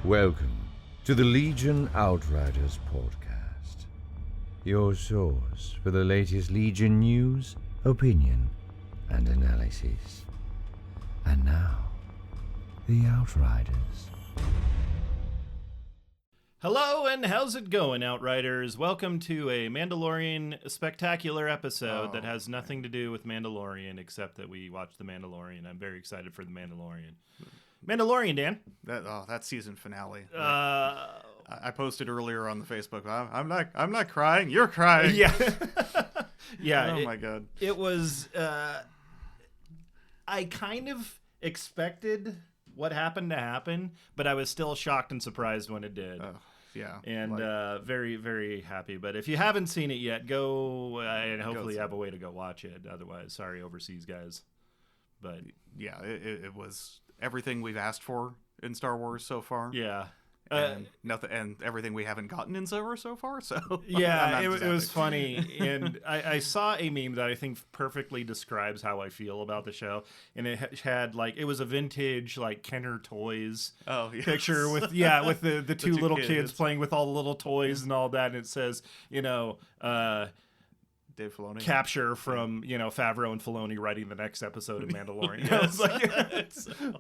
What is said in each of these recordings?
Welcome to the Legion Outriders podcast, your source for the latest Legion news, opinion, and analysis. And now, the Outriders. Hello and how's it going, Outriders? Welcome to a Mandalorian spectacular episode that has nothing to do with Mandalorian except that we watched The Mandalorian. I'm very excited for The Mandalorian. Mandalorian, Dan. That season finale. I posted earlier on the Facebook. I'm not crying. You're crying. Yeah. Yeah. Oh my god. It was. I kind of expected what happened to happen, but I was still shocked and surprised when it did. Yeah. And very, very happy. But if you haven't seen it yet, go and hopefully you have a way to go watch it. Otherwise, sorry, overseas guys. But yeah, it was everything we've asked for in Star Wars so far. Yeah. And nothing, and everything we haven't gotten in so far. So yeah, it was funny, and I saw a meme that I think perfectly describes how I feel about the show, and it had it was a vintage Kenner Toys picture with the two little kids playing with all the little toys and all that, and it says Dave Filoni. Capture from Favreau and Filoni writing the next episode of Mandalorian.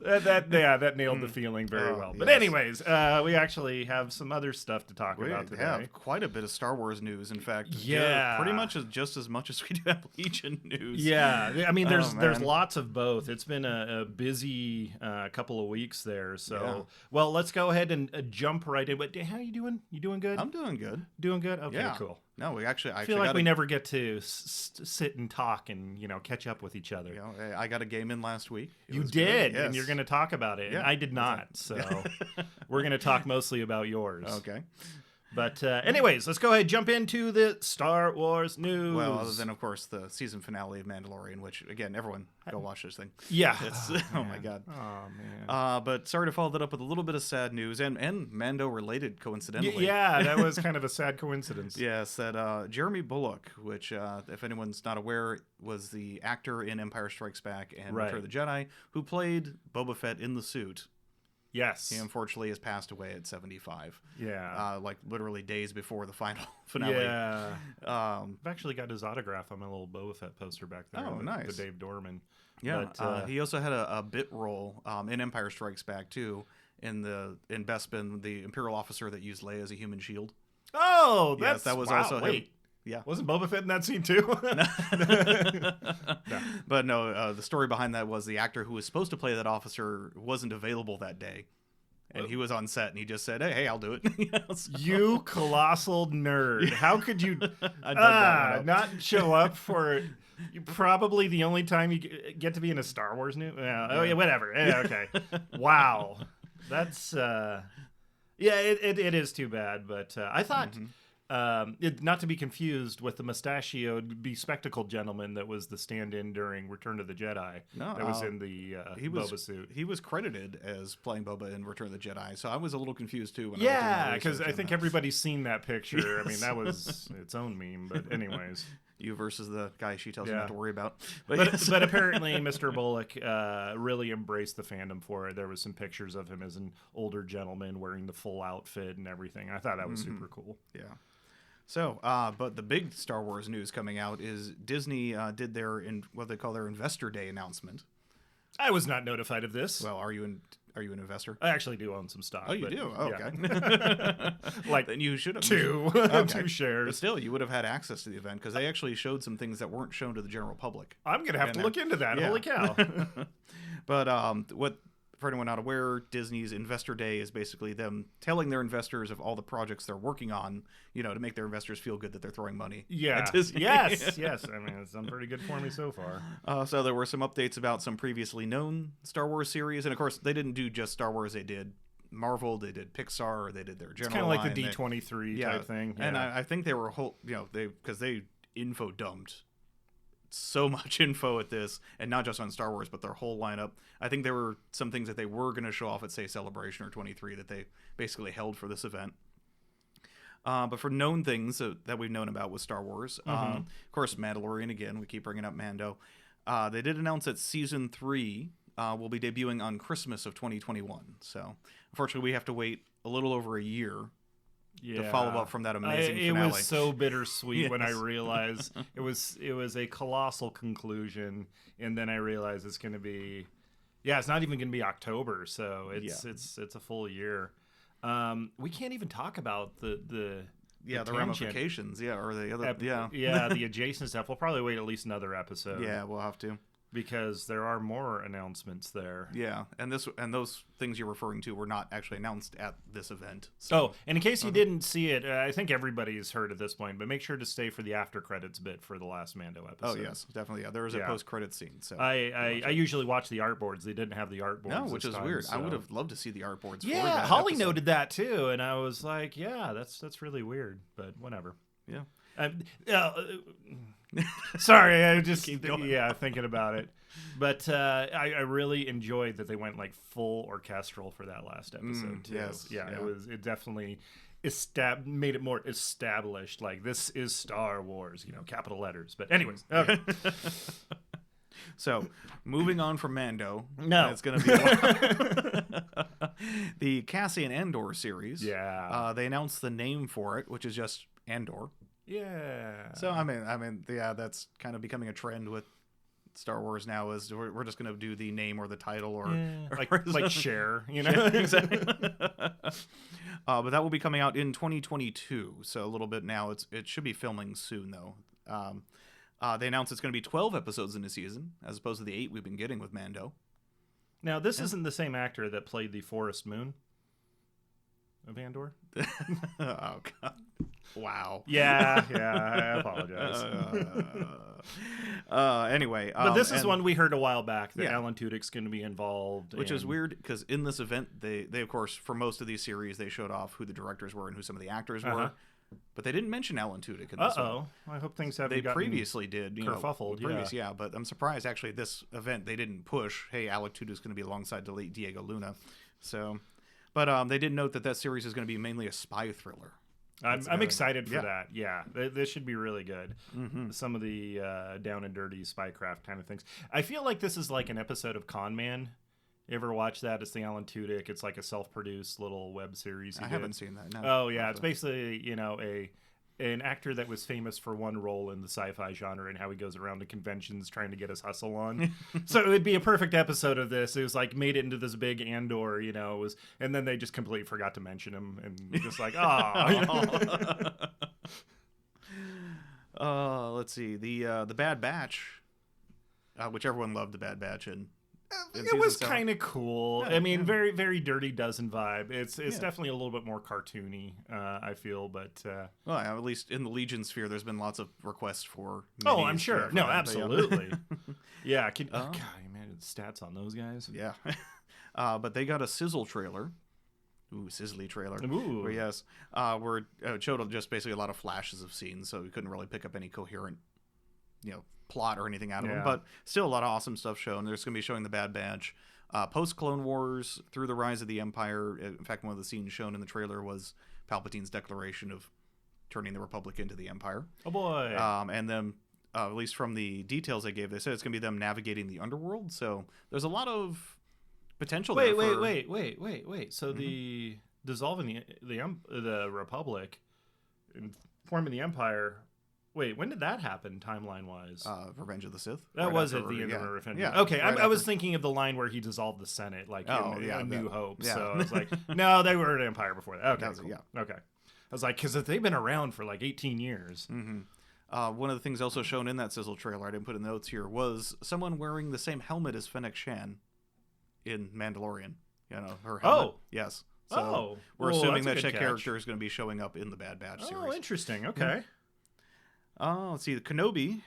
That nailed the feeling very well. But anyways, we actually have some other stuff to talk about today. We have quite a bit of Star Wars news. In fact, pretty much just as much as we do have Legion news. Yeah, I mean, there's lots of both. It's been a busy couple of weeks there. So, well, let's go ahead and jump right in. But how are you doing? You doing good? I'm doing good. Doing good? Okay, cool. No, I feel like we never get to sit and talk and catch up with each other. I got a game in last week. You did, and you're going to talk about it. And I did not, so we're going to talk mostly about yours. Okay. But anyways, let's go ahead and jump into the Star Wars news. Well, other than, of course, the season finale of Mandalorian, which, again, everyone go watch this thing. Yeah. Oh, my God. Oh, man. But sorry to follow that up with a little bit of sad news, and Mando-related, coincidentally. Yeah, that was kind of a sad coincidence. Yes, that Jeremy Bulloch, which, if anyone's not aware, was the actor in Empire Strikes Back and Return of the Jedi, who played Boba Fett in the suit. Yes. He unfortunately has passed away at 75. Yeah. Literally days before the final finale. Yeah. I've actually got his autograph on my little Boba Fett poster back there. Oh, nice. The Dave Dorman. Yeah. But, he also had a bit role in Empire Strikes Back, too, in Bespin, the Imperial officer that used Leia as a human shield. Oh, that was wow, also wait. him. Yeah. Wasn't Boba Fett in that scene, too? No. But no, the story behind that was the actor who was supposed to play that officer wasn't available that day. And he was on set, and he just said, hey, I'll do it. You colossal nerd. How could you not show up for probably the only time you get to be in a Star Wars news? Oh, yeah, whatever. Yeah, okay. Wow. That's, it is too bad, but I thought... not to be confused with the mustachioed, bespectacled gentleman that was the stand-in during Return of the Jedi. No, that was in the Boba suit. He was credited as playing Boba in Return of the Jedi, so I was a little confused too. Because I think everybody's seen that picture. Yes. I mean, that was its own meme. But anyways, you versus the guy she tells you not to worry about. But apparently, Mr. Bulloch really embraced the fandom for it. There was some pictures of him as an older gentleman wearing the full outfit and everything. I thought that was super cool. Yeah. So, but the big Star Wars news coming out is Disney did what they call their Investor Day announcement. I was not notified of this. Well, are you an investor? I actually do own some stock. Oh, you do? Oh, yeah. Okay. Then you should have two shares. But still, you would have had access to the event because they actually showed some things that weren't shown to the general public. I'm gonna have to look into that. Yeah. Holy cow! But for anyone not aware, Disney's Investor Day is basically them telling their investors of all the projects they're working on, to make their investors feel good that they're throwing money at Disney. Yes. I mean, it's done pretty good for me so far. So there were some updates about some previously known Star Wars series. And, of course, they didn't do just Star Wars. They did Marvel, they did Pixar, they did their general It's kind of like the D23 type thing. Yeah. And I think they were because they info dumped so much info at this, and not just on Star Wars, but their whole lineup. I think there were some things that they were going to show off at, say, Celebration or 23 that they basically held for this event. But for known things that we've known about with Star Wars, of course, Mandalorian, again, we keep bringing up Mando. They did announce that Season 3 will be debuting on Christmas of 2021. So, unfortunately, we have to wait a little over a year to follow up from that amazing finale. It was so bittersweet when I Yes. realized it was a colossal conclusion, and then I realized it's going to be, it's not even going to be October, so it's a full year. We can't even talk about the tangent. Ramifications, or the other, the adjacent stuff. We'll probably wait at least another episode. Yeah, we'll have to. Because there are more announcements there. Yeah, and those things you're referring to were not actually announced at this event. So. Oh, and in case you didn't see it, I think everybody's heard at this point, but make sure to stay for the after credits bit for the last Mando episode. Oh yes, definitely. Yeah, there was a post-credit scene. So I usually watch the artboards. They didn't have the artboards. No, which is weird. So. I would have loved to see the artboards. Yeah, for that Holly episode. noted that too, and I was like, that's really weird, but whatever. Yeah. Sorry, I just thinking about it. But I really enjoyed that they went like full orchestral for that last episode too. Yes, It definitely made it more established. Like, this is Star Wars, capital letters. But anyways, okay. So, moving on from Mando, No. it's going to be the Cassian Andor series. Yeah. They announced the name for it, which is just Andor. Yeah. So I mean, that's kind of becoming a trend with Star Wars now. Is we're just going to do the name or the title or like share, Exactly. But that will be coming out in 2022. So a little bit now. It should be filming soon though. They announced it's going to be 12 episodes in a season, as opposed to the 8 we've been getting with Mando. Now this isn't the same actor that played the Forest Moon of Andor. Oh God. Wow. Yeah, I apologize. Anyway, but this is one we heard a while back that Yeah. Alan Tudyk's going to be involved, which is weird because in this event, they of course for most of these series they showed off who the directors were and who some of the actors were, but they didn't mention Alan Tudyk in this one. I hope things haven't They gotten previously did, kerfuffled. Yeah, but I'm surprised actually this event they didn't push. Hey, Alec Tudyk's going to be alongside the late Diego Luna, so. But they did note that series is going to be mainly a spy thriller. I'm excited for that. Yeah, this should be really good. Mm-hmm. Some of the down and dirty spycraft kind of things. I feel like this is like an episode of Con Man. You ever watch that? It's the Alan Tudyk. It's like a self-produced little web series. I haven't seen that. No. Oh yeah, it's basically an actor that was famous for one role in the sci-fi genre and how he goes around to conventions trying to get his hustle on. So it would be a perfect episode of this. It was like made it into this big Andor, and then they just completely forgot to mention him and just like, let's see. The Bad Batch, which everyone loved the Bad Batch in it was kind of cool. I mean, very, very Dirty Dozen vibe. It's definitely a little bit more cartoony, I feel, but... well, at least in the Legion sphere, there's been lots of requests for... Oh, I'm sure. No, absolutely. Yeah, God, Oh. man, the stats on those guys. Yeah. But they got a sizzle trailer. Ooh, sizzly trailer. Ooh. Where, yes. Where it showed just basically a lot of flashes of scenes, so we couldn't really pick up any coherent, plot or anything out of them, but still a lot of awesome stuff shown. There's going to be showing the Bad Batch, post Clone Wars, through the rise of the Empire. In fact, one of the scenes shown in the trailer was Palpatine's declaration of turning the Republic into the Empire. Oh boy! And then, at least from the details they gave, they said it's going to be them navigating the underworld. So there's a lot of potential. Wait! So the dissolving the Republic and forming the Empire. Wait, when did that happen, timeline-wise? Revenge of the Sith. That was at the end of Revenge. Yeah, okay, I was thinking of the line where he dissolved the Senate, like in New Hope. Yeah. So I was like, no, they were an Empire before that. Okay, cool. Yeah. Okay. I was like, because they've been around for like 18 years. Mm-hmm. One of the things also shown in that sizzle trailer, I didn't put in the notes here, was someone wearing the same helmet as Fennec Shan in Mandalorian. Her helmet. Oh. Yes. So we're assuming that character is going to be showing up in the Bad Batch series. Oh, interesting. Okay. Let's see. The Kenobi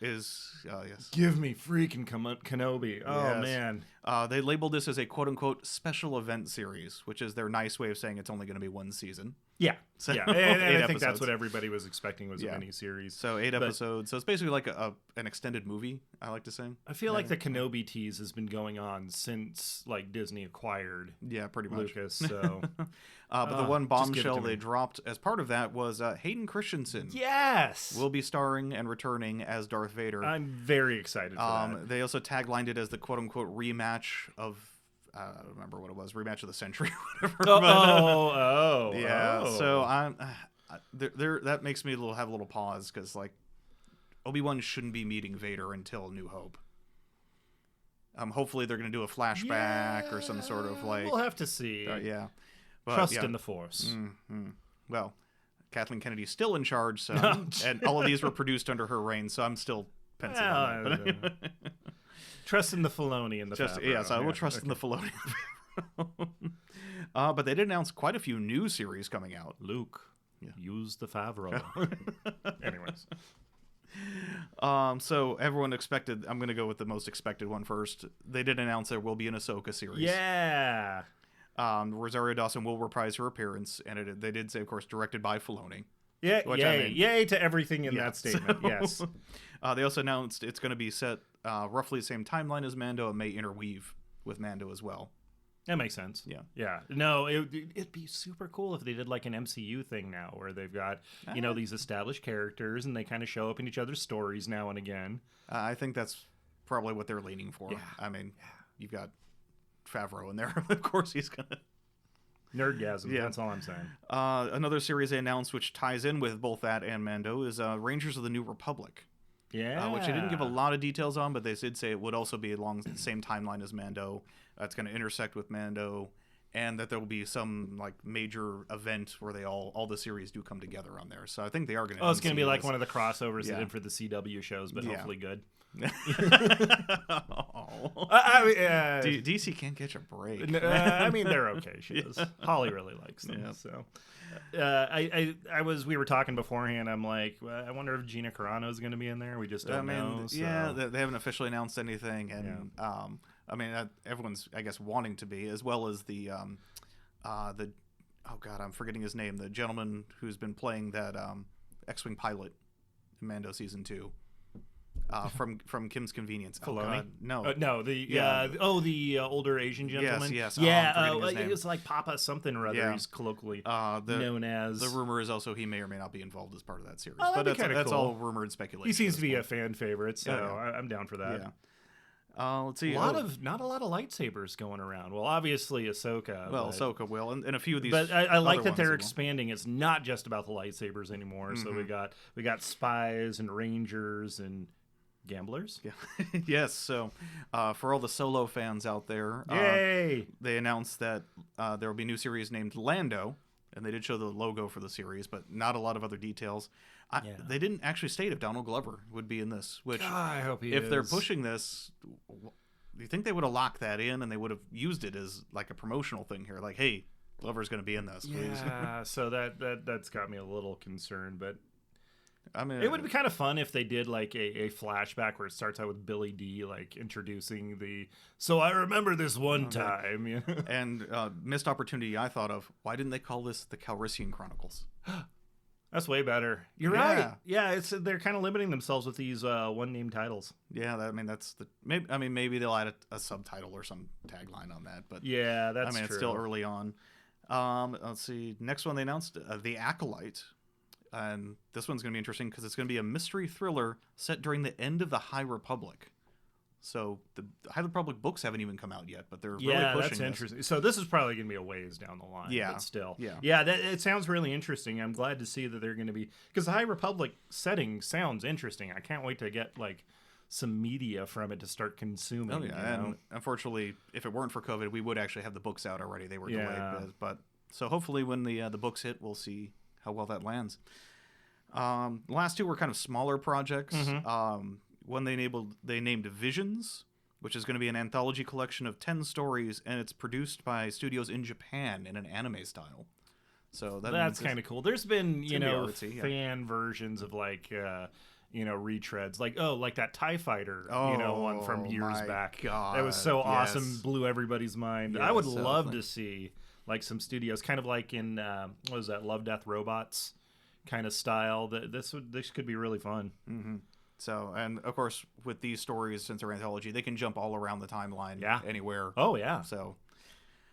is yes. Give me freaking Kenobi. Oh Yes. man. They labeled this as a quote-unquote special event series, which is their nice way of saying it's only going to be one season. Yeah, So, and I 8 think episodes. that's what everybody was expecting was Yeah. a miniseries. So 8 episodes. So it's basically like an extended movie, I like to say. I feel like the Kenobi tease has been going on since like Disney acquired Yeah, pretty much. Lucas. So But the one just give it bombshell to me. they dropped as part of that was Hayden Christensen yes, will be starring and returning as Darth Vader. I'm very excited for that. They also taglined it as the quote-unquote rematch of... I don't remember what it was, rematch of the century or whatever. Yeah, so I'm there. That makes me have a little pause because like Obi-Wan shouldn't be meeting Vader until New Hope. Hopefully they're gonna do a flashback or some sort of like. We'll have to see. Yeah, but, Trust yeah. in the Force. Well, Kathleen Kennedy's still in charge, so and all of these were produced under her reign, so I'm still penciling. on that. Trust in the Filoni and the Favreau. Yes, I will trust in the Filoni. But they did announce quite a few new series coming out. Luke, use the Favreau. Anyways. So everyone expected. I'm going to go with the most expected one first. They did announce there will be an Ahsoka series. Yeah. Rosario Dawson will reprise her appearance, and they did say, of course, directed by Filoni. Yeah, Which, yay, I mean, yay to everything in yeah, that statement. so- Yes. They also announced it's going to be set roughly the same timeline as Mando and may interweave with Mando as well. That makes sense. Yeah. Yeah. No, it'd be super cool if they did like an MCU thing now where they've got, these established characters and they kind of show up in each other's stories now and again. I think that's probably what they're leaning for. Yeah. I mean, you've got Favreau in there. Of course he's going to... Nerdgasm. Yeah. That's all I'm saying. Another series they announced which ties in with both that and Mando is Rangers of the New Republic. Yeah. Which they didn't give a lot of details on, but they did say it would also be along the same timeline as Mando. It's going to intersect with Mando, and that there will be some like major event where all the series do come together on there. So I think they are going to. Oh, it's going to be like one of the crossovers Yeah. they did for the CW shows, but hopefully good. DC can't catch a break. I mean, they're okay shows. Holly really likes them. Yeah. So, we were talking beforehand. I'm like, well, I wonder if Gina Carano is going to be in there. We just don't know. So. Yeah, they haven't officially announced anything, and I mean, everyone's I guess wanting to be, as well as the oh god, I'm forgetting his name. The gentleman who's been playing that X-wing pilot in Mando season 2. From Kim's Convenience. Filoni? God, no. No, the older Asian gentleman. Yes. Yeah, I'm forgetting his name. it was like Papa something or other. Yeah. He's colloquially The known as. The rumor is also he may or may not be involved as part of that series. Oh, but that'd be kinda that's cool. all rumor and speculation. He seems at to this be a point. fan favorite, so Yeah. I'm down for that. Yeah. Let's see. Not a lot of lightsabers going around. Well, obviously Ahsoka. Well, but, Ahsoka will, and a few of these. But I like other that ones they're as well. expanding. It's not just about the lightsabers anymore. So we got spies and rangers and gamblers. Yeah. Yes. So, for all the Solo fans out there, Yay! they announced that there will be a new series named Lando, and they did show the logo for the series, but not a lot of other details. They didn't actually state if Donald Glover would be in this. Which, I hope he if they're is. pushing this, do you think they would have locked that in and they would have used it as like a promotional thing here? Like, hey, Glover's going to be in this, please. Yeah, so that's got me a little concerned, but I mean, it would be kind of fun if they did like a flashback where it starts out with Billy D like introducing the. So I remember this one time, you know? And missed opportunity I thought of. Why didn't they call this the Calrissian Chronicles? That's way better. You're right. Yeah, they're kind of limiting themselves with these one name titles. Yeah, that's the. Maybe they'll add a subtitle or some tagline on that. But yeah, that's true. It's still early on. Let's see. Next one they announced, The Acolyte. And this one's going to be interesting because it's going to be a mystery thriller set during the end of the High Republic. So the High Republic books haven't even come out yet, but they're really pushing that's interesting. So this is probably going to be a ways down the line. Yeah, but still, yeah. It sounds really interesting. I'm glad to see that they're going to be because the High Republic setting sounds interesting. I can't wait to get like some media from it to start consuming. Oh yeah, and unfortunately, if it weren't for COVID, we would actually have the books out already. They were delayed, but so hopefully when the books hit, we'll see how well that lands. The last two were kind of smaller projects. One they named Visions, which is going to be an anthology collection of 10 stories, and it's produced by studios in Japan in an anime style. So that's kind of cool. There's been artsy, fan versions of like retreads, like that TIE Fighter, one from years back. God, that was so awesome, yes. Blew everybody's mind. Yes, I would love to see like some studios, kind of like in what was that, Love, Death, Robots kind of style. This could be really fun. Mm-hmm. So, and of course, with these stories, since they're anthology, they can jump all around the timeline, anywhere. Oh yeah. So,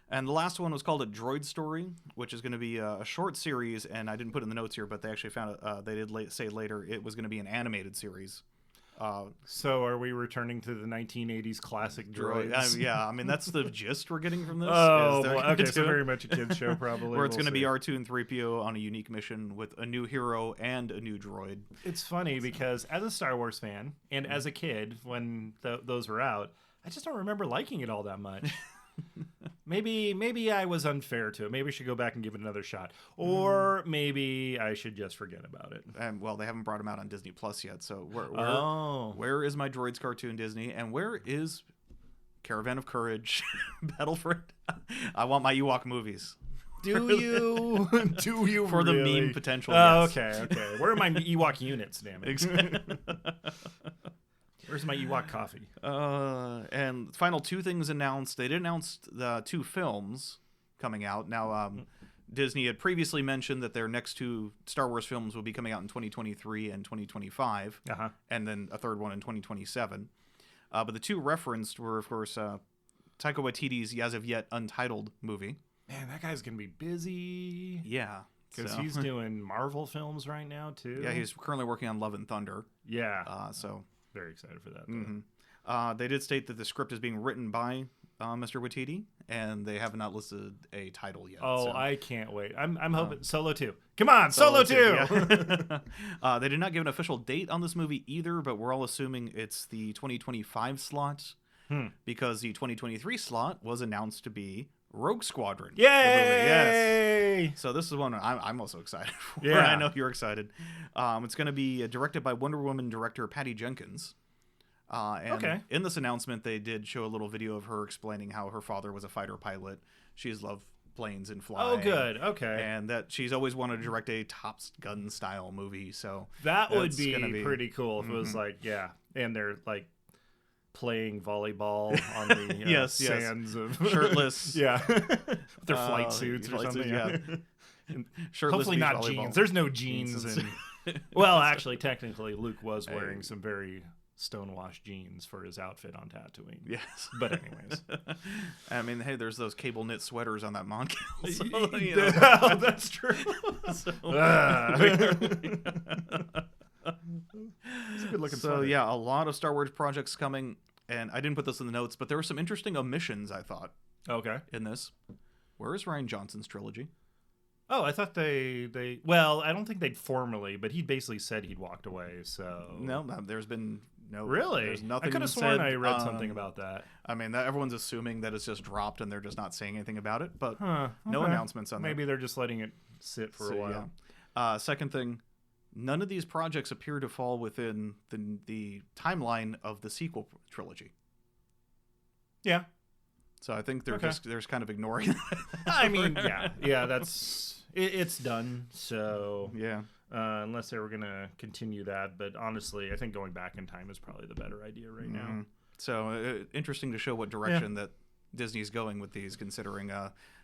and the last one was called A Droid Story, which is going to be a short series, and I didn't put it in the notes here, but they actually found it. They did say later it was going to be an animated series. So are we returning to the 1980s classic droids? Yeah, I mean that's the gist we're getting from this. Oh, okay, so very much a kids show probably. Where it's going to be R2 and 3PO on a unique mission with a new hero and a new droid. It's funny because as a Star Wars fan and as a kid when those were out, I just don't remember liking it all that much. Maybe I was unfair to it. Maybe I should go back and give it another shot, or maybe I should just forget about it. And well, they haven't brought them out on Disney Plus yet. So where is my Droids cartoon, Disney, and where is Caravan of Courage, Battle for? I want my Ewok movies. Do you? Do you for really? the meme potential? Oh, yes. okay. Where are my Ewok units? Damn it. Exactly. Where's my Ewok coffee? And final two things announced. They did announce the 2 films coming out. Now, Disney had previously mentioned that their next 2 Star Wars films will be coming out in 2023 and 2025, and then a third one in 2027. But the 2 referenced were, of course, Taika Waititi's as of yet untitled movie. Man, that guy's going to be busy. Yeah. Because he's doing Marvel films right now, too. Yeah, he's currently working on Love and Thunder. Yeah. So... Very excited for that. Mm-hmm. They did state that the script is being written by Mr. Waititi, and they have not listed a title yet. Oh, so. I can't wait. I'm hoping Solo 2. Come on, Solo 2! Yeah. They did not give an official date on this movie either, but we're all assuming it's the 2025 slot, because the 2023 slot was announced to be Rogue Squadron. Yay! Yes. So this is one I'm also excited for. Yeah. I know you're excited. It's going to be directed by Wonder Woman director Patty Jenkins. And in this announcement, they did show a little video of her explaining how her father was a fighter pilot. She's loved planes and flying. Oh, good. Okay. And that she's always wanted to direct a Top Gun style movie. So that would be pretty cool if it was like, and they're like playing volleyball on the sands of shirtless, their flight suits or something. Hopefully not volleyball. jeans. There's no jeans. Well, actually, technically, Luke was wearing some very stonewashed jeans for his outfit on Tatooine. Yes, but anyways, I mean, hey, there's those cable knit sweaters on that Mon Cal. So, oh, that's true. It's a good looking sweater. Yeah, a lot of Star Wars projects coming, and I didn't put this in the notes, but there were some interesting omissions, I thought. Okay. In this, where is Rian Johnson's trilogy? Oh, I thought they well, I don't think they'd formally, but he basically said he'd walked away. So no, there's been no. Really? There's nothing. I could have sworn I read something about that. I mean, everyone's assuming that it's just dropped and they're just not saying anything about it, but no announcements on that. Maybe they're just letting it sit for a while. Yeah. Second thing, none of these projects appear to fall within the timeline of the sequel trilogy. Yeah. So I think they're just kind of ignoring that. I mean, it's done. So yeah, unless they were gonna continue that, but honestly, I think going back in time is probably the better idea right now. So interesting to show what direction that Disney's going with these, considering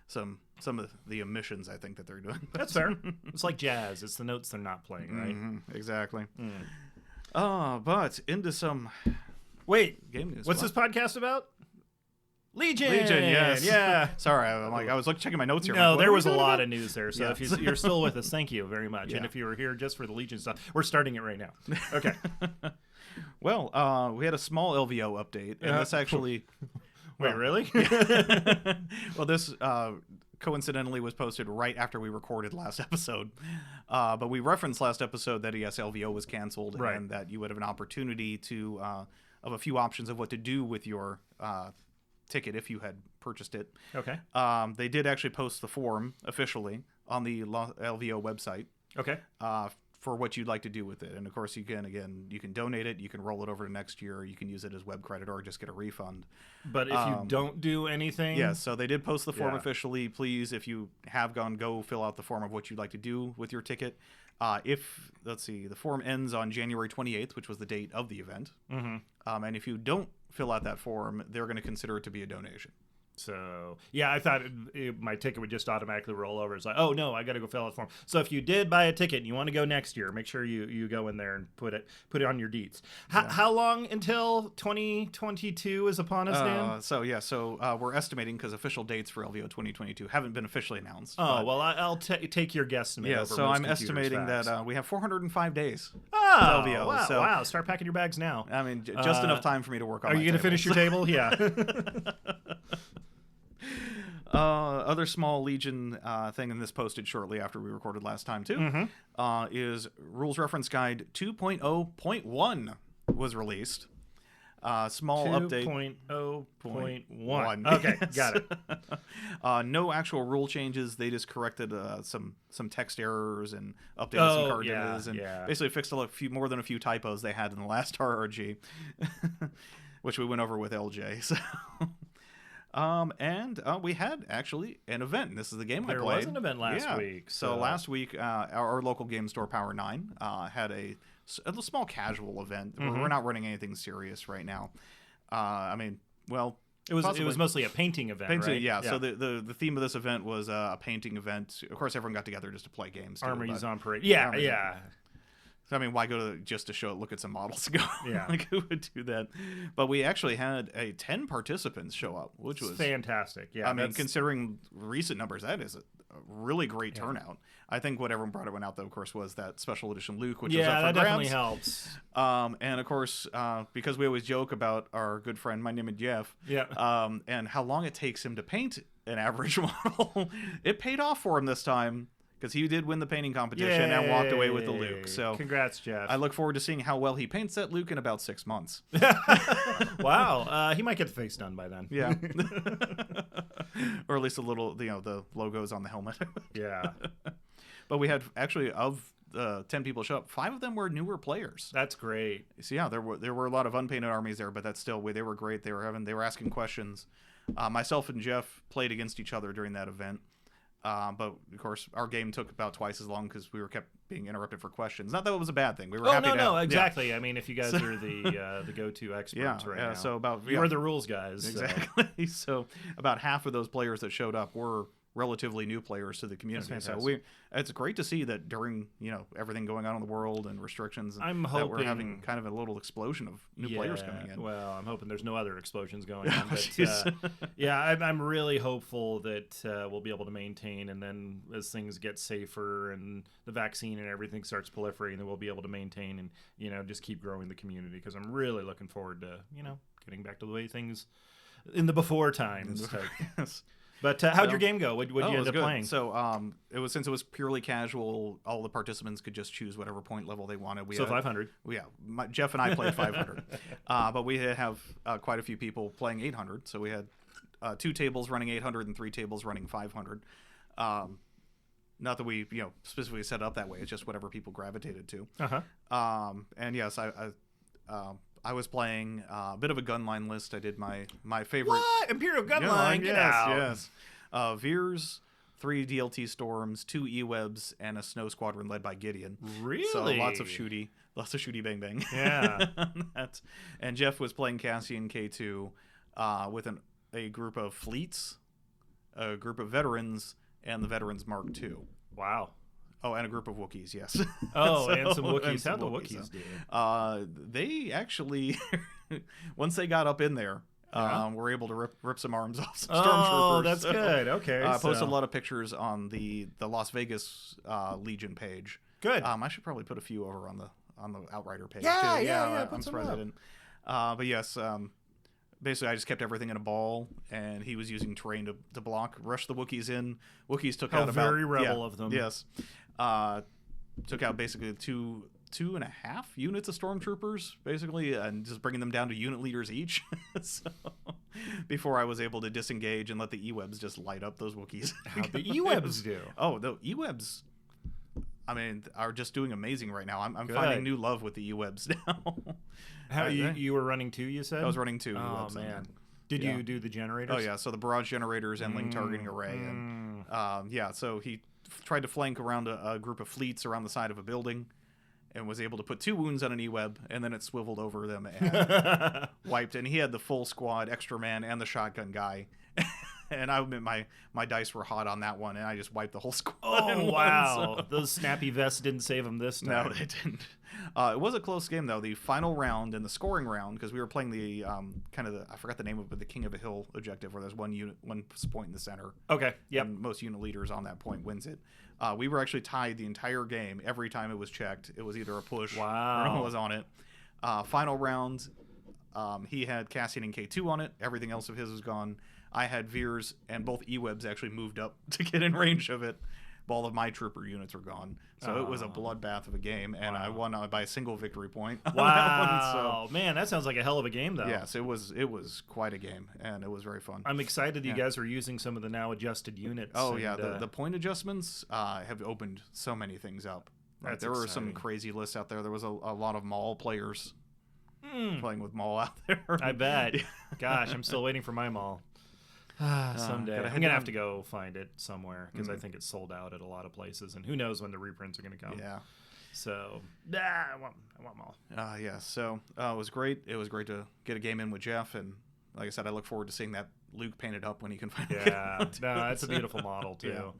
some of the omissions I think that they're doing. That's fair. It's like jazz. It's the notes they're not playing, right? Exactly. But into some game news. What's this podcast about? Legion, yes. Yeah. Sorry, I was checking my notes here. No, there was a lot of news there. So Yeah. if you're still with us, thank you very much. Yeah. And if you were here just for the Legion stuff, we're starting it right now. Okay. Well, we had a small LVO update, and this actually. Wait, really? Well, this coincidentally was posted right after we recorded last episode. But we referenced last episode that LVO was canceled, and that you would have an opportunity to of a few options of what to do with your ticket if you had purchased it. Okay. They did actually post the form officially on the LVO website. Okay. For what you'd like to do with it. And of course you can donate it, you can roll it over to next year, you can use it as web credit or just get a refund. But if you don't do anything... Yeah, so they did post the form officially. Please, if you have go fill out the form of what you'd like to do with your ticket. If, let's see, the form ends on January 28th, which was the date of the event. Mm-hmm. And if you don't fill out that form, they're going to consider it to be a donation. So, yeah, I thought my ticket would just automatically roll over. It's like, oh, no, I got to go fill out the form. So if you did buy a ticket and you want to go next year, make sure you go in there and put it on your deets. How long until 2022 is upon us, Dan? So we're estimating, because official dates for LVO 2022 haven't been officially announced. Oh, well, I'll take your guesstimate. Yeah, over so most I'm estimating facts. that we have 405 days. Oh, LVO, wow, so, wow. Start packing your bags now. I mean, just enough time for me to work on Are my you going to finish your table? Yeah. Other small Legion thing, and this posted shortly after we recorded last time too, is Rules Reference Guide 2.0.1 was released. Small update. 2.0.1. Okay, got it. No actual rule changes. They just corrected some text errors and updated some card images and basically fixed more than a few typos they had in the last RRG, which we went over with LJ. So. And we had actually an event. This is the game I played. There was an event last week. So last week, our local game store, Power 9, had a small casual event. We're not running anything serious right now. I mean, well, it was mostly a painting event, right? Yeah. So the theme of this event was a painting event. Of course, everyone got together just to play games. Armies on parade. Yeah. So, I mean, why go just to look at some models go? Yeah. Like, who would do that? But we actually had 10 participants show up, which was fantastic. Yeah. I mean, considering recent numbers, that is a really great turnout. I think what everyone brought out, though, of course, was that special edition Luke, which was up for that grabs. definitely helps. And, of course, because we always joke about our good friend, my name is Jeff, and how long it takes him to paint an average model, it paid off for him this time. Because he did win the painting competition and walked away with the Luke. So congrats, Jeff. I look forward to seeing how well he paints that Luke in about 6 months. Wow. He might get the face done by then. Yeah. Or at least a little, the logos on the helmet. Yeah. But we had actually, of 10 people show up, 5 of them were newer players. That's great. So yeah, there were a lot of unpainted armies there, but that's still, they were great. They were asking questions. Myself and Jeff played against each other during that event. But of course, our game took about twice as long because we were kept being interrupted for questions. Not that it was a bad thing. We were happy. Exactly. Yeah. I mean, if you guys are the go-to experts right now, so you're the rules guys. Exactly. So about half of those players that showed up were relatively new players to the community. So it's great to see that during everything going on in the world and restrictions, I'm that hoping we're having kind of a little explosion of new players coming in. Well, I'm hoping there's no other explosions going on. But, I'm really hopeful that we'll be able to maintain, and then as things get safer and the vaccine and everything starts proliferating, then we'll be able to maintain and just keep growing the community, because I'm really looking forward to getting back to the way things in the before times. Yes. But how'd your game go? What did you end up playing? So since it was purely casual, all the participants could just choose whatever point level they wanted. 500. Yeah, Jeff and I played 500, but we have quite a few people playing 800. So we had 2 tables running 800 and 3 tables running 500. Not that we specifically set it up that way. It's just whatever people gravitated to. And yes, I was playing a bit of a gunline list. I did my favorite. What? Imperial gunline? Get out. Yes. Veers, 3 DLT Storms, 2 E-Webs, and a Snow Squadron led by Gideon. Really? So lots of shooty bang bang. Yeah. And Jeff was playing Cassian K2 with a group of fleets, a group of veterans, and the Veterans Mark II. Wow. Oh, and a group of Wookiees, yes. And some Wookiees. How'd the Wookiees do? They actually, once they got up in there, were able to rip some arms off some stormtroopers. Oh, that's good. Okay. I posted a lot of pictures on the Las Vegas Legion page. Good. I should probably put a few over on the Outrider page. Yeah, too. yeah. I'm surprised I didn't. But yes, basically I just kept everything in a ball, and he was using terrain to block, rush the Wookiees in. Wookiees took out about... very rebel of them. Yes. Took out basically two and a half units of stormtroopers, basically, and just bringing them down to unit leaders each. So, before I was able to disengage and let the E-Webs just light up those Wookiees. How'd the E-Webs do? Oh, the E-Webs, I mean, are just doing amazing right now. I'm finding new love with the E-Webs now. How you were running 2, you said? I was running 2. Oh, man. Did you do the generators? Oh, yeah. So the barrage generators and link targeting array. And so he tried to flank around a group of fleets around the side of a building, and was able to put 2 wounds on an E-web, and then it swiveled over them and wiped. And he had the full squad, extra man, and the shotgun guy. And I admit my dice were hot on that one, and I just wiped the whole squad. Oh, wow. So. Those snappy vests didn't save him this time. No, they didn't. It was a close game, though. The final round and the scoring round, because we were playing the I forgot the name of it, but the King of a Hill objective, where there's one point in the center. Okay, yep. And most unit leaders on that point wins it. We were actually tied the entire game. Every time it was checked, it was either a push or no one was on it. Final round, he had Cassian and K2 on it. Everything else of his was gone. I had Veers, and both E-webs actually moved up to get in range of it. All of my trooper units were gone. So it was a bloodbath of a game, and I won by a single victory point. Wow. So, man, that sounds like a hell of a game, though. Yes, it was quite a game, and it was very fun. I'm excited that you guys are using some of the now adjusted units. Oh, yeah. The point adjustments have opened so many things up. Right? There were some crazy lists out there. There was a lot of Maul players playing with Maul out there. I bet. Gosh, I'm still waiting for my Maul. Someday. I'm going to have to go find it somewhere because I think it's sold out at a lot of places, and who knows when the reprints are going to come. Yeah. So, I want them all. Yeah, so it was great. It was great to get a game in with Jeff, and like I said, I look forward to seeing that Luke painted up when he can finally get out. No, it's a beautiful model, too.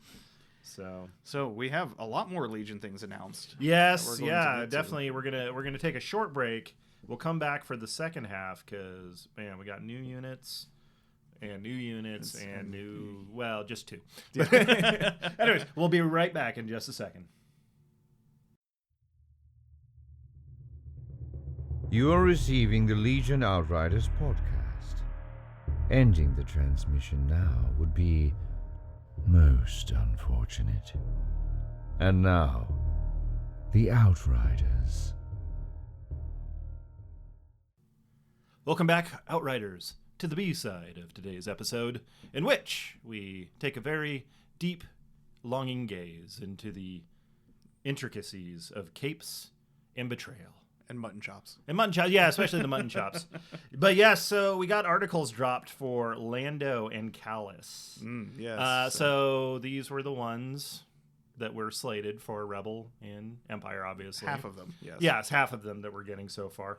Yeah. So we have a lot more Legion things announced. Yes, definitely. We're gonna take a short break. We'll come back for the second half because, man, we got new units. And new units and new... Well, just 2. Anyways, we'll be right back in just a second. You are receiving the Legion Outriders podcast. Ending the transmission now would be most unfortunate. And now, the Outriders. Welcome back, Outriders, to the B-side of today's episode, in which we take a very deep, longing gaze into the intricacies of capes and betrayal. And mutton chops. And mutton chops, yeah, especially the mutton chops. But yes, so we got articles dropped for Lando and Kallus. Yes. So these were the ones that were slated for Rebel and Empire, obviously. Half of them, yes. Yes, half of them that we're getting so far.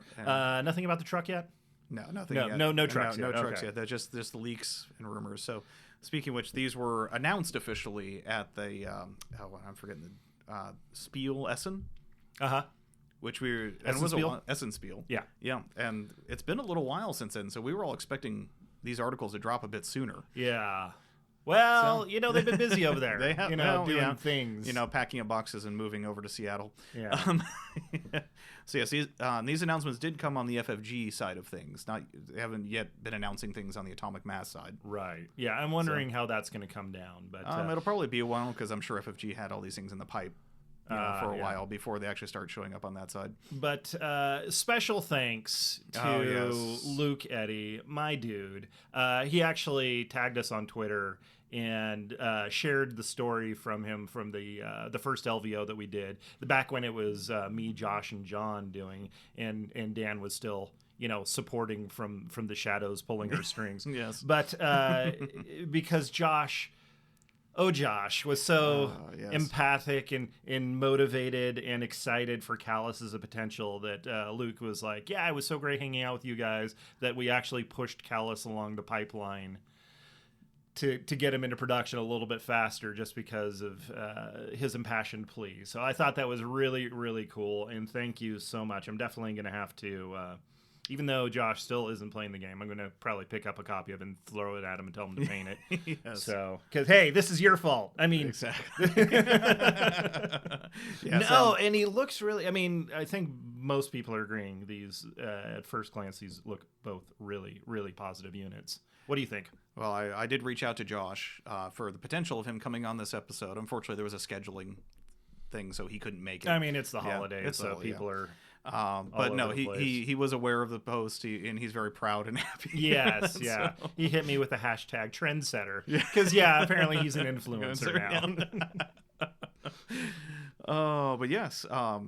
Nothing about the truck yet? No, nothing yet. No trucks yet. No trucks yet. They're just leaks and rumors. So, speaking of which, these were announced officially at the I'm forgetting the Spiel Essen. Which Essen Spiel. Yeah, and it's been a little while since then. So we were all expecting these articles to drop a bit sooner. Yeah. Well, they've been busy over there. They have, doing things. Packing up boxes and moving over to Seattle. Yeah. So yes, these announcements did come on the FFG side of things. They haven't yet been announcing things on the atomic mass side. Right. Yeah, I'm wondering how that's going to come down. But it'll probably be a while because I'm sure FFG had all these things in the pipe. For a while before they actually start showing up on that side. But special thanks to Luke Eddy, my dude. He actually tagged us on Twitter and shared the story from him from the first LVO that we did, back when it was me, Josh, and John doing, and Dan was still supporting from the shadows, pulling our strings. Yes. But because Josh was so empathic and motivated and excited for Kallus as a potential that Luke was like, yeah, it was so great hanging out with you guys that we actually pushed Kallus along the pipeline to get him into production a little bit faster just because of his impassioned plea. So I thought that was really, really cool, and thank you so much. I'm definitely going to have to... even though Josh still isn't playing the game, I'm going to probably pick up a copy of it and throw it at him and tell him to paint it. Yes. So, because, hey, this is your fault. I mean... Exactly. And he looks really... I mean, I think most people are agreeing these, at first glance, these look both really, really positive units. What do you think? Well, I did reach out to Josh for the potential of him coming on this episode. Unfortunately, there was a scheduling thing, so he couldn't make it. I mean, it's the holidays, so people are... but no, he was aware of the post, and he's very proud and happy. Yes, yeah. So. He hit me with the hashtag trendsetter. Because, apparently he's an influencer now. But yes. A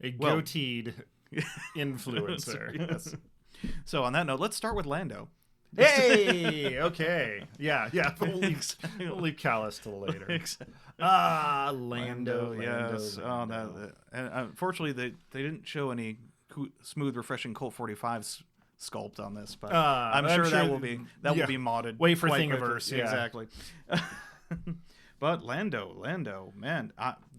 goateed influencer. Yes. So on that note, let's start with Lando. Hey, okay. Yeah. We'll leave Kallus till later. Lando, yes. Lando. And unfortunately, they didn't show any smooth, refreshing Colt 45's sculpt on this, but I'm sure that will be modded. Wait for quite Thingiverse. quickly. Yeah. Exactly. But Lando, man,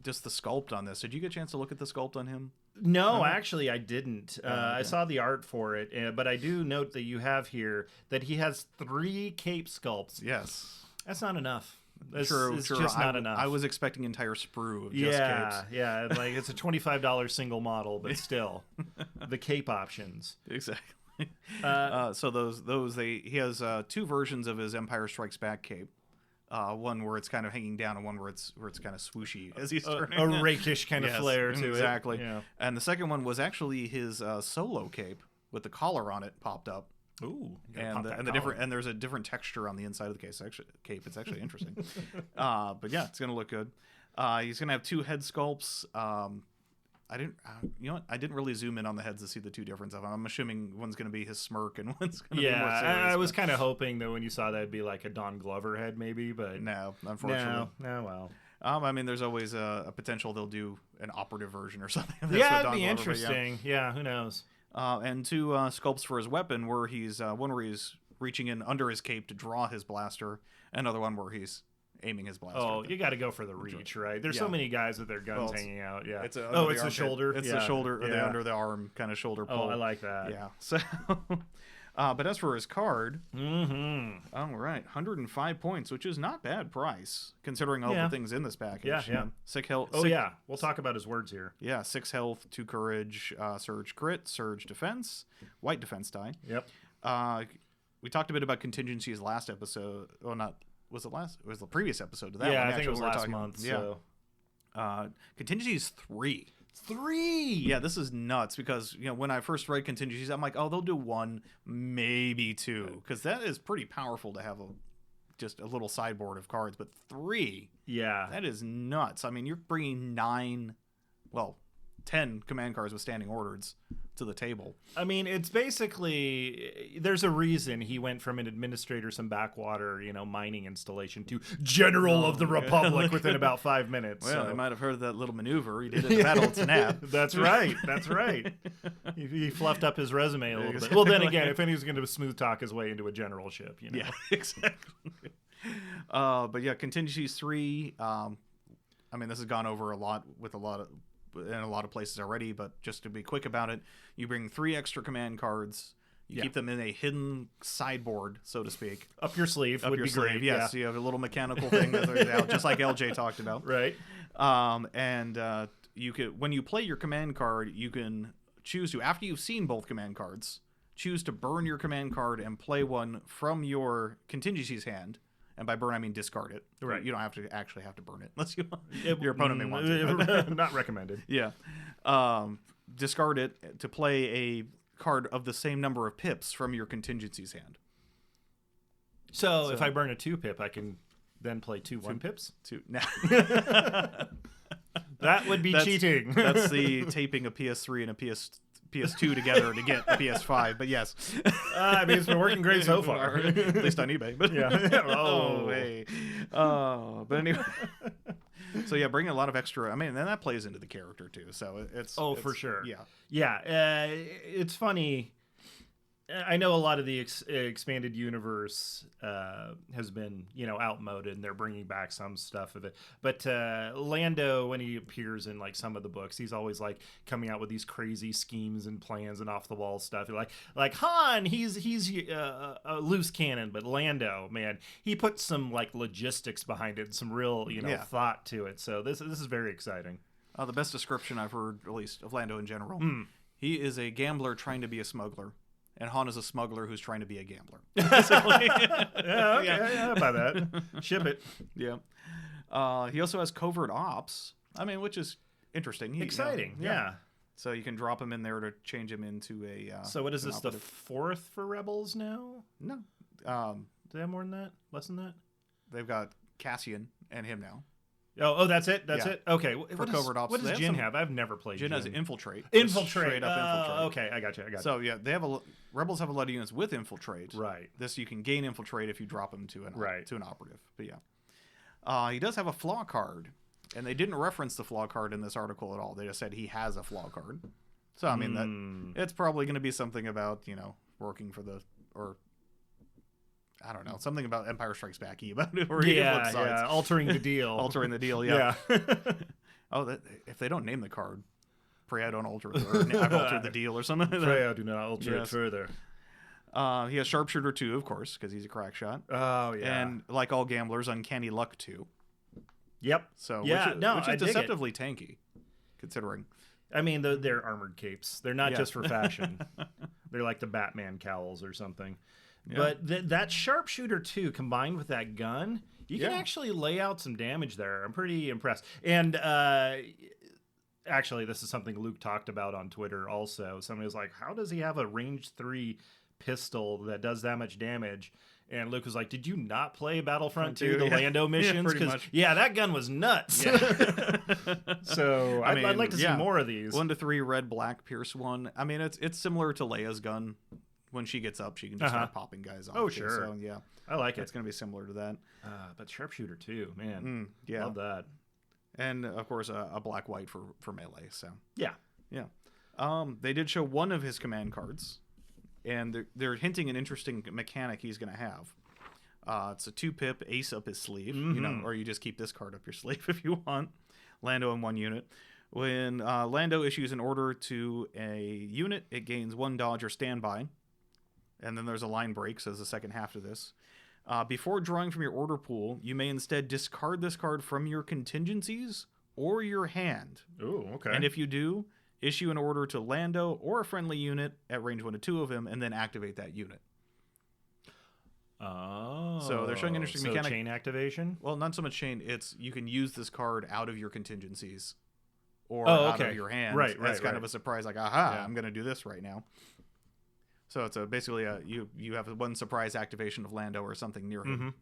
just the sculpt on this. Did you get a chance to look at the sculpt on him? No, actually, I didn't. I saw the art for it, but I do note that you have here that he has 3 cape sculpts. Yes. That's not enough. It's True. just not enough. I was expecting an entire sprue of just capes. Yeah, like it's a $25 single model, but still, the cape options. Exactly. So he has 2 versions of his Empire Strikes Back cape. One where it's kind of hanging down, and one where it's kind of swooshy as he's turning. A rakish kind of flair to it. Exactly. Yeah. And the second one was actually his solo cape with the collar on it popped up. Ooh. And there's a different texture on the inside of the cape. It's actually interesting. But yeah, it's gonna look good. He's gonna have 2 head sculpts. I didn't really zoom in on the heads to see the 2 difference of them. I'm assuming one's going to be his smirk and one's going to be more serious. I was kind of hoping that when you saw that it'd be like a Don Glover head maybe, but no, unfortunately. No, well. I mean, there's always a potential they'll do an operative version or something. It'd be interesting. Yeah, who knows? And 2 sculpts for his weapon where one where he's reaching in under his cape to draw his blaster, another one where he's aiming his blaster. Oh, you got to go for the reach, right? There's so many guys with their guns hanging out. Yeah. It's the shoulder. It's the shoulder, or the under the arm kind of shoulder pull. Oh, I like that. Yeah. So, but as for his card, all right, 105 points, which is not bad price considering all the things in this package. Yeah. 6 health. We'll talk about his words here. Yeah, 6 health, 2 courage, surge crit, surge defense, white defense die. Yep. We talked a bit about contingencies last episode. Well, not. Was it last? It was the previous episode to that one. I think it was last month. So. Contingencies 3. 3. Yeah, this is nuts because when I first read contingencies, I'm like, oh, they'll do 1, maybe 2, because that is pretty powerful to have just a little sideboard of cards. But 3, that is nuts. I mean, you're bringing 10 command cards with standing orders to the table. I mean, it's basically, there's a reason he went from an administrator, some backwater, mining installation to General of the Republic within about 5 minutes. Well, they might have heard of that little maneuver he did at the Battle of Tanab. That's right. He fluffed up his resume a little bit. Well, then again, if anyone's going to smooth talk his way into a generalship, Yeah, exactly. But yeah, contingencies 3. I mean, this has gone over a lot in a lot of places already, but just to be quick about it, you bring 3 extra command cards. You keep them in a hidden sideboard, so to speak. Up your sleeve would be great. Yes, you have a little mechanical thing that's out, just like LJ talked about. Right. You could, when you play your command card, you can choose to, after you've seen both command cards, choose to burn your command card and play one from your contingencies hand. And by burn, I mean discard it. Right. You don't have to burn it unless your opponent may want to. Not recommended. Yeah. Discard it to play a card of the same number of pips from your contingencies hand. So if I burn a 2 pip, I can then play 2 1-pips? 2. Nah. That would be cheating. That's the taping a PS3 and a PS2 together to get a PS5, but yes. I mean, it's been working great so far. At least on eBay. But hey. But anyway. So yeah, bringing a lot of extra. I mean, then that plays into the character too. So it's for sure. Yeah. It's funny. I know a lot of the expanded universe has been, outmoded, and they're bringing back some stuff of it. But Lando, when he appears in like some of the books, he's always like coming out with these crazy schemes and plans and off the wall stuff. Like Han, he's a loose cannon, but Lando, man, he put some like logistics behind it, and some real thought to it. So this is very exciting. The best description I've heard, at least of Lando in general, he is a gambler trying to be a smuggler. And Han is a smuggler who's trying to be a gambler. Yeah, by that. Ship it. Yeah. He also has covert ops. I mean, which is interesting. Exciting. Yeah. So you can drop him in there to change him into a. So what is this? The 4th for Rebels now? No. Do they have more than that? Less than that? They've got Cassian and him now. Oh, that's it. That's Yeah. it. Okay. For covert ops. What They does have Jin some- have? I've never played Jin Jin. has infiltrate. Infiltrate. Straight up infiltrate. Okay, I got you. So yeah, they have Rebels have a lot of units with infiltrate. Right. This you can gain infiltrate if you drop him to an operative. But yeah, he does have a flaw card, and they didn't reference the flaw card in this article at all. They just said he has a flaw card. So I mean that it's probably going to be something about working for I don't know, something about Empire Strikes Back about it, or altering the deal. Altering the deal, yeah. If they don't name the card, pray I don't alter it, or I've altered the deal or something like that. Pray I do not alter it further. He has Sharpshooter 2, of course, because he's a crack shot. Oh, yeah. And like all gamblers, Uncanny Luck 2. Yep. So, which is deceptively tanky, considering. I mean, they're armored capes. They're not just for fashion. They're like the Batman cowls or something. Yeah. But that Sharpshooter 2 combined with that gun, you can actually lay out some damage there. I'm pretty impressed. And actually, this is something Luke talked about on Twitter also. Somebody was like, how does he have a range 3 pistol that does that much damage? And Luke was like, did you not play Battlefront 2, the Lando missions? Because, that gun was nuts. Yeah. So I'd like to see more of these. 1 to 3 red, black, pierce 1. I mean, it's similar to Leia's gun. When she gets up, she can just start popping guys off. Oh, sure. So, yeah. I like it. It's going to be similar to that. But Sharpshooter, too, man. Yeah. Love that. And, of course, a black-white for melee. So yeah. They did show one of his command cards, and they're hinting an interesting mechanic he's going to have. It's a 2-pip ace up his sleeve, or you just keep this card up your sleeve if you want. Lando in 1 unit. When Lando issues an order to a unit, it gains 1 dodge or standby. And then there's a line break, so there's a second half to this. Before drawing from your order pool, you may instead discard this card from your contingencies or your hand. Ooh, okay. And if you do, issue an order to Lando or a friendly unit at range 1 to 2 of him, and then activate that unit. Oh. So they're showing an interesting mechanic. Chain activation? Well, not so much chain. It's you can use this card out of your contingencies or out of your hand. Right. It's kind of a surprise, like, aha, I'm going to do this right now. So it's basically you have 1 surprise activation of Lando or something near him.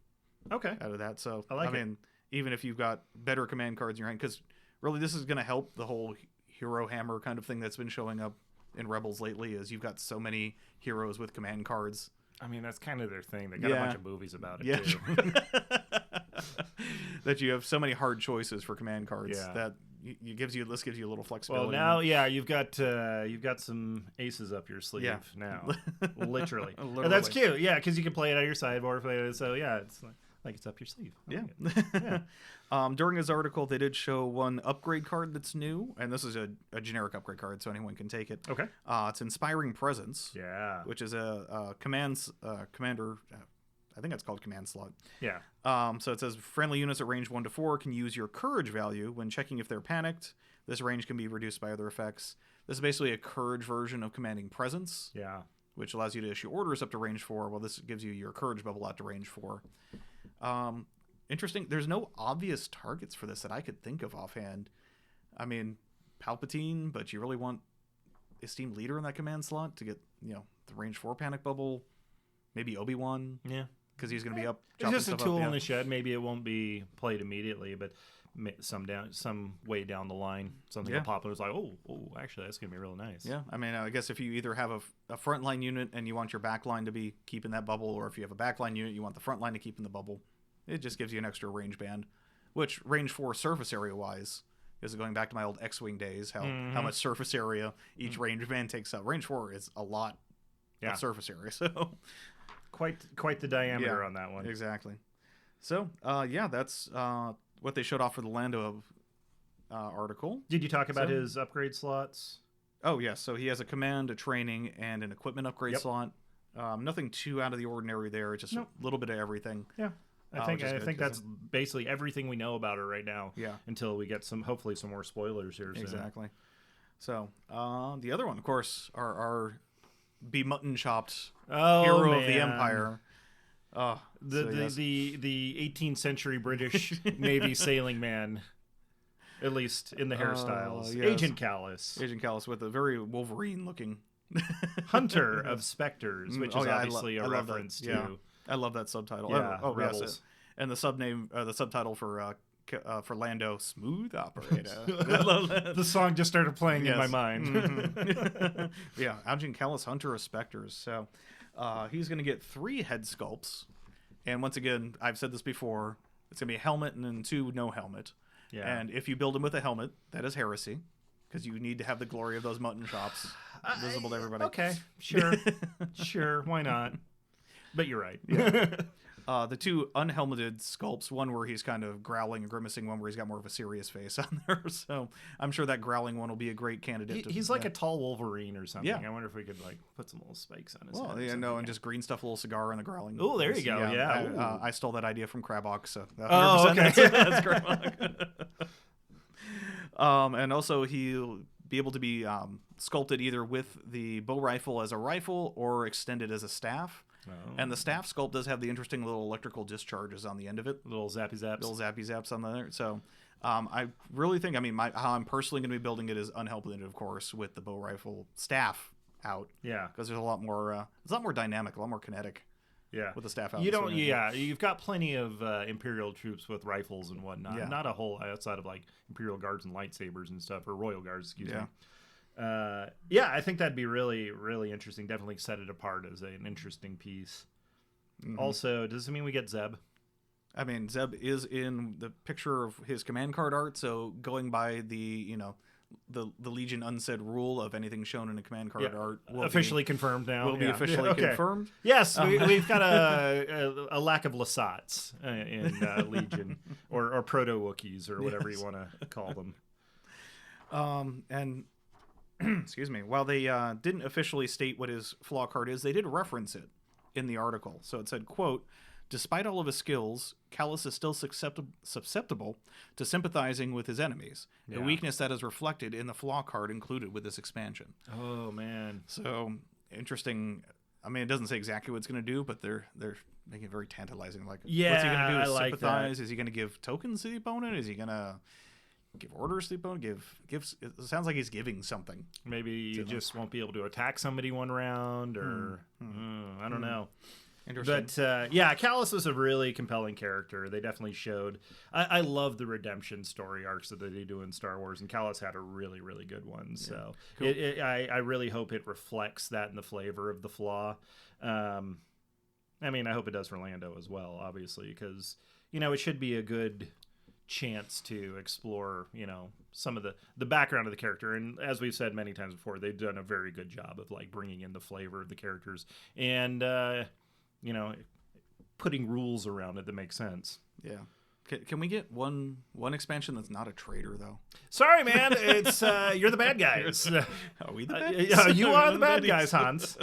Okay. Out of that. So I mean, even if you've got better command cards in your hand, because really this is going to help the whole hero hammer kind of thing that's been showing up in Rebels lately. Is you've got so many heroes with command cards. I mean, that's kind of their thing. They got a bunch of movies about it too. That you have so many hard choices for command cards that gives you a little flexibility. Well, now, you've got some aces up your sleeve now, literally. And that's cute, because you can play it out of your sideboard. So it's like it's up your sleeve. During his article, they did show 1 upgrade card that's new, and this is a generic upgrade card, so anyone can take it. Okay. It's Inspiring Presence. Yeah. Which is a commander. I think that's called command slot. Yeah. So it says friendly units at range 1 to 4 can use your courage value when checking if they're panicked. This range can be reduced by other effects. This is basically a courage version of commanding presence. Yeah. Which allows you to issue orders up to range 4. Well, this gives you your courage bubble out to range 4. Interesting. There's no obvious targets for this that I could think of offhand. I mean, Palpatine, but you really want Esteemed Leader in that command slot to get, the range 4 panic bubble. Maybe Obi-Wan. Yeah. Because he's going to be up. It's just a tool in the shed. Maybe it won't be played immediately, but some way down the line, something will pop and it's like, oh, actually, that's going to be real nice. Yeah, I mean, I guess if you either have a frontline unit and you want your backline to be keeping that bubble, or if you have a backline unit, you want the frontline to keep in the bubble, it just gives you an extra range band, which range 4 surface area wise is going back to my old X-Wing days, how much surface area each range band takes up. Range 4 is a lot of surface area, so... Quite the diameter on that one. Exactly. So, that's what they showed off for the Lando article. Did you talk about his upgrade slots? Oh, yes. So he has a command, a training, and an equipment upgrade slot. Nothing too out of the ordinary there. Just a little bit of everything. Yeah. I think that's basically everything we know about her right now. Yeah. Until we get hopefully some more spoilers here soon. Exactly. So, the other one, of course, our be mutton chopped hero of the Empire. The 18th century British Navy sailing man, at least in the hairstyles. Yes. Agent Kallus. Agent Kallus with a very Wolverine looking Hunter of Spectres, which is obviously a reference to. I love that subtitle. Yeah, Rebels. Yes. And the subtitle for for Lando, smooth operator. The song just started playing in my mind. Mm-hmm. Yeah, Agent Kallus, Hunter of Spectres. So he's going to get 3 head sculpts. And once again, I've said this before, it's going to be a helmet and then 2 no helmet. Yeah. And if you build him with a helmet, that is heresy, because you need to have the glory of those mutton chops visible to everybody. Okay, sure. Sure, why not? But you're right. The 2 unhelmeted sculpts, one where he's kind of growling and grimacing, one where he's got more of a serious face on there. So I'm sure that growling one will be a great candidate. He's like a tall Wolverine or something. Yeah. I wonder if we could like put some little spikes on his head. Well, yeah, no, and just green stuff, a little cigar, and the growling. Oh, there you go. Yeah. I stole that idea from Krabok, so 100% okay. that's Krabok. And also he'll be able to be sculpted either with the bow rifle as a rifle or extended as a staff. Oh. And the staff sculpt does have the interesting little electrical discharges on the end of it. Little zappy zaps on there. So I really think, how I'm personally going to be building it is unhelmeted, of course, with the bow rifle staff out. Yeah. Because there's a lot more dynamic, a lot more kinetic. Yeah. With the staff out. You've got plenty of Imperial troops with rifles and whatnot. Yeah. Not a whole outside of like Imperial Guards and lightsabers and stuff, or Royal Guards, excuse me. I think that'd be really, really interesting. Definitely set it apart as an interesting piece. Mm-hmm. Also, does it mean we get Zeb? Zeb is in the picture of his command card art, so going by the Legion unsaid rule of anything shown in a command card art will officially confirmed now. Will be officially confirmed. Yes, we've got a lack of Lasats in Legion, or proto-Wookiees, or whatever you want to call them. And excuse me, while they didn't officially state what his flaw card is, they did reference it in the article. So it said, quote, "Despite all of his skills, Kallus is still susceptible to sympathizing with his enemies, a weakness that is reflected in the flaw card included with this expansion." Oh, man. So, interesting. It doesn't say exactly what it's going to do, but they're making it very tantalizing. Like, what's he going to do? Sympathize? Is he going to give tokens to the opponent? Is he going to give orders to the opponent? It sounds like he's giving something. Maybe you just won't be able to attack somebody one round, or I don't know. Interesting. But Kallus is a really compelling character. They definitely showed. I love the redemption story arcs that they do in Star Wars, and Kallus had a really, really good one. So cool. I really hope it reflects that in the flavor of the flaw. I hope it does for Lando as well, obviously, because it should be a good chance to explore some of the background of the character, and as we've said many times before, they've done a very good job of like bringing in the flavor of the characters and putting rules around it that make sense. Can we get one expansion that's not a traitor though? Sorry, man, it's you're the bad guys. Are we the bad guys? You are the bad guys, Hans.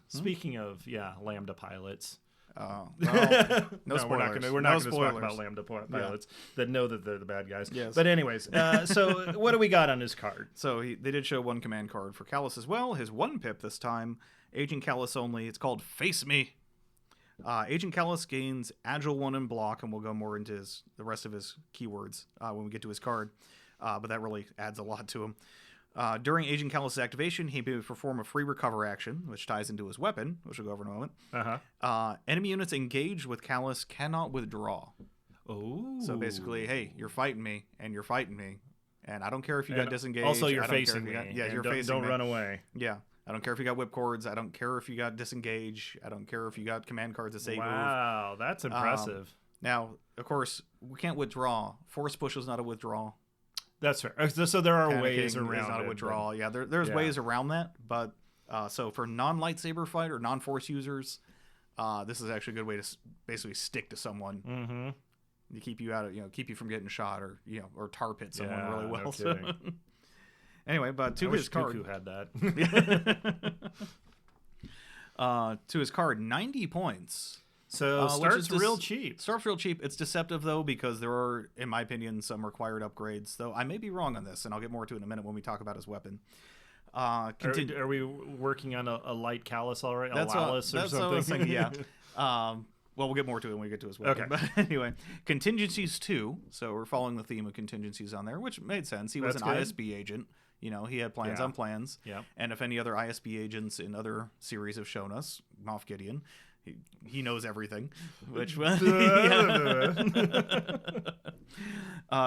Speaking of Lambda pilots. Oh, well, no spoilers. We're not going to talk about Lambda pilots that know that they're the bad guys. Yes. But anyways, so what do we got on his card? So they did show one command card for Kallus as well. His 1 pip this time, Agent Kallus only. It's called Face Me. Agent Kallus gains Agile 1 and Block, and we'll go more into the rest of his keywords when we get to his card. But that really adds a lot to him. During Agent Kallus' activation, he may perform a free recover action, which ties into his weapon, which we'll go over in a moment. Enemy units engaged with Kallus cannot withdraw. Oh. So basically, hey, you're fighting me, and I don't care if you got disengaged. Also, you're facing me. You're facing me. Don't run away. Yeah. I don't care if you got whipcords. I don't care if you got disengage. I don't care if you got command cards to save. Wow, that's impressive. Now, of course, we can't withdraw. Force push is not a withdrawal. That's fair. So there are ways around it's not it. A withdrawal. There's ways around that. But so for non-lightsaber fight or non-force users, this is actually a good way to basically stick to someone. Mm-hmm. To keep you out of, keep you from getting shot or tar pit someone really well. No kidding. Anyway, but to his card, Dooku had that. To his card, 90 points. So starts real cheap. Starts real cheap. It's deceptive though, because there are, in my opinion, some required upgrades. Though I may be wrong on this, and I'll get more to it in a minute when we talk about his weapon. Are we working on a light Kallus already? That's or something? What I was thinking, yeah. Well, we'll get more to it when we get to his weapon. Okay. But anyway, contingencies 2. So we're following the theme of contingencies on there, which made sense. He was an ISB agent. He had plans on plans. Yeah. And if any other ISB agents in other series have shown us, Moff Gideon, he knows everything, which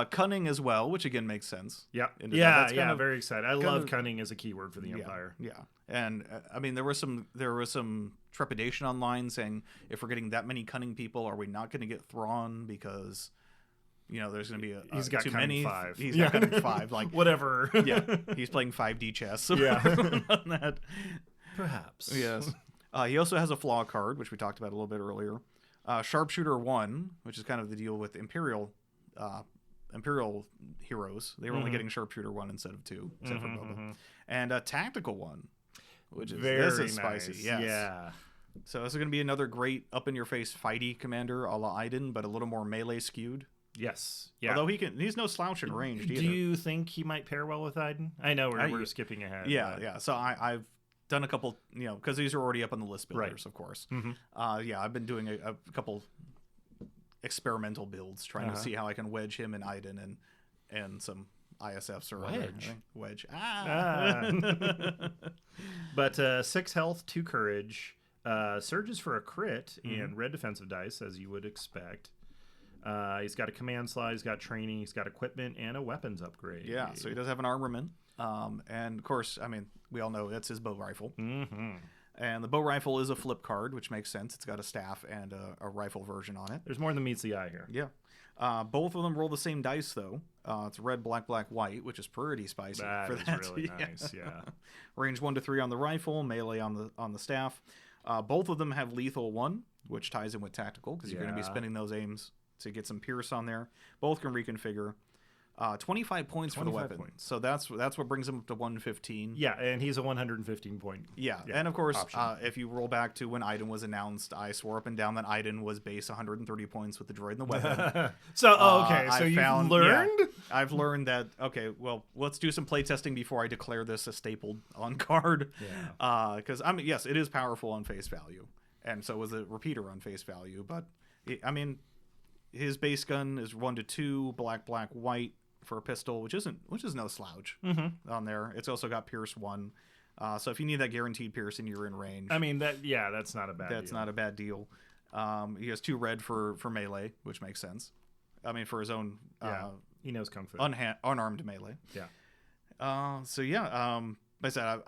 cunning as well, which again makes sense. Yeah, That's kind of very excited. I love cunning as a keyword for the Empire. Yeah, and I mean there was some trepidation online saying if we're getting that many cunning people, are we not going to get Thrawn because there's going to be he's got too cunning many. 5. He's got cunning 5, like whatever. Yeah, he's playing 5D chess. So Yeah, on that. Perhaps. Yes. He also has a flaw card, which we talked about a little bit earlier. Sharpshooter 1, which is kind of the deal with Imperial heroes. They were only getting Sharpshooter 1 instead of 2, except for Boba. And Tactical 1, which is very this is spicy. nice. Yes. Yeah. So this is going to be another great up-in-your-face fighty commander a la Iden, but a little more melee skewed. Yes. Yeah. Although he's no slouch in range either. Do you think he might pair well with Iden? I know we're skipping ahead. Yeah, but... yeah. So I've done a couple, because these are already up on the list builders, of course. I've been doing a couple experimental builds, trying to see how I can wedge him and Iden and some ISFs or wedge. But 6 health, 2 courage, surges for a crit and red defensive dice, as you would expect. He's got a command slot, he's got training, he's got equipment, and a weapons upgrade. Yeah, so he does have an armament. And of course, I mean, we all know that's his bow rifle. And the bow rifle is a flip card, which makes sense. It's got a staff and a rifle version on it. There's more than meets the eye here. Yeah. Both of them roll the same dice, though. It's red, black, black, white, which is pretty spicy. That is really nice, yeah. Range 1 to 3 on the rifle, melee on the staff. Both of them have lethal 1, which ties in with tactical, because you're going to be spending those aims to get some pierce on there. Both can reconfigure. 25 points for the weapon. Points. So that's what brings him up to 115. Yeah, and he's a 115 point. Yeah, and of course, if you roll back to when Iden was announced, I swore up and down that Iden was base 130 points with the droid and the weapon. So you've learned? Yeah, I've learned that, okay, well, let's do some playtesting before I declare this a stapled on card. Yeah. Because, yes, it is powerful on face value. And so was a repeater on face value. But, his base gun is 1 to 2, black, black, white for a pistol, which is no slouch on there. It's also got Pierce 1. So if you need that guaranteed Pierce and you're in range. I mean, that's not a bad deal. That's not a bad deal. He has 2 red for melee, which makes sense. I mean, for his own... he knows Kung Fu. Unarmed melee. Yeah. Like I said,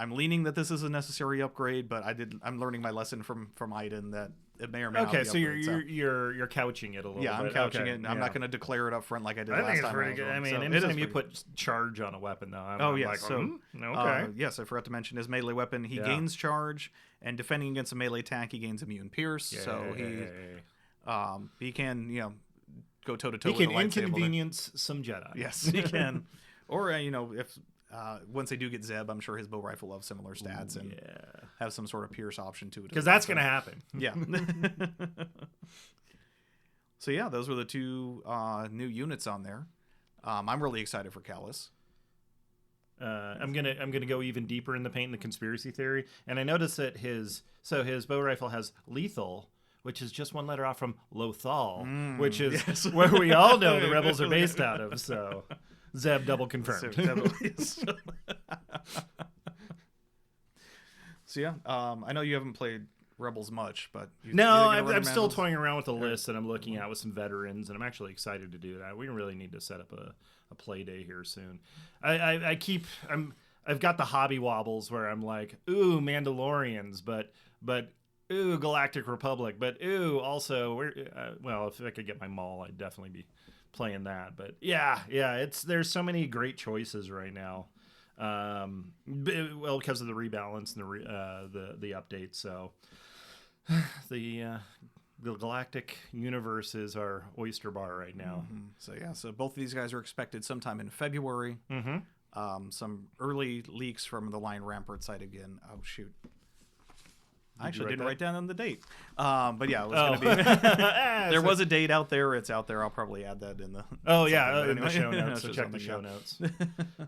I'm leaning that this is a necessary upgrade, but I'm learning my lesson from Iden that it may or may not be. Okay, so you're couching it a little bit. Yeah, I'm couching it. I'm not going to declare it up front like I did last time. I think it's pretty good. I mean, anytime you put charge on a weapon, though, yes, I forgot to mention his melee weapon. He gains charge, and defending against a melee attack, he gains immune pierce. Yeah, so he can go toe to toe. He can inconvenience some Jedi. Yes, he can. Or if. Once they do get Zeb, I'm sure his bow rifle will have similar stats and have some sort of pierce option to it. Because that's going to happen. Yeah. So yeah, those were the 2 new units on there. I'm really excited for Kallus. I'm gonna go even deeper in the paint in the conspiracy theory, and I noticed that his bow rifle has lethal, which is just 1 letter off from Lothal, which is where we all know the rebels are based out of. So. Zeb double confirmed. So yeah, I know you haven't played Rebels much, but I'm still toying around with the list that I'm looking at with some veterans, and I'm actually excited to do that. We really need to set up a play day here soon. I've got the hobby wobbles where I'm like, ooh, Mandalorians, but ooh, Galactic Republic, but ooh, also if I could get my Maul, I'd definitely be playing that. But there's so many great choices right now, because of the rebalance and the updates. So the galactic universe is our oyster bar right now. So both of these guys are expected sometime in February. Some early leaks from the Lion Rampart site again. Oh shoot, I actually didn't write down on the date. But yeah, it was going to be. There was a date out there. It's out there. I'll probably add that in the. In the show notes. So check the show notes.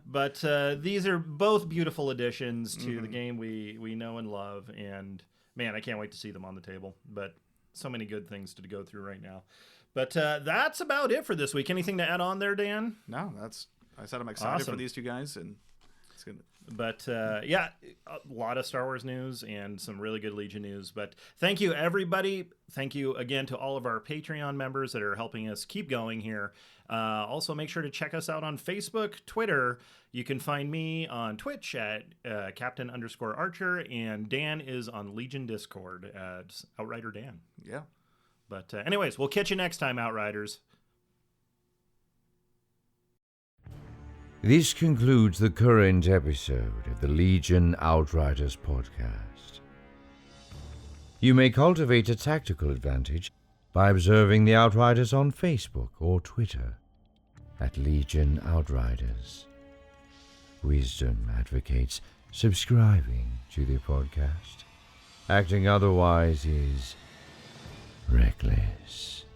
But these are both beautiful additions to the game we know and love, and man, I can't wait to see them on the table. But so many good things to go through right now. But that's about it for this week. Anything to add on there, Dan? No, I said I'm excited for these 2 guys, and But yeah, a lot of Star Wars news and some really good Legion news. But thank you, everybody. Thank you again to all of our Patreon members that are helping us keep going here. Also, make sure to check us out on Facebook, Twitter. You can find me on Twitch at Captain_Archer, and Dan is on Legion Discord at Outrider Dan. Yeah. But anyways, we'll catch you next time, Outriders. This concludes the current episode of the Legion Outriders podcast. You may cultivate a tactical advantage by observing the Outriders on Facebook or Twitter at Legion Outriders. Wisdom advocates subscribing to the podcast. Acting otherwise is reckless.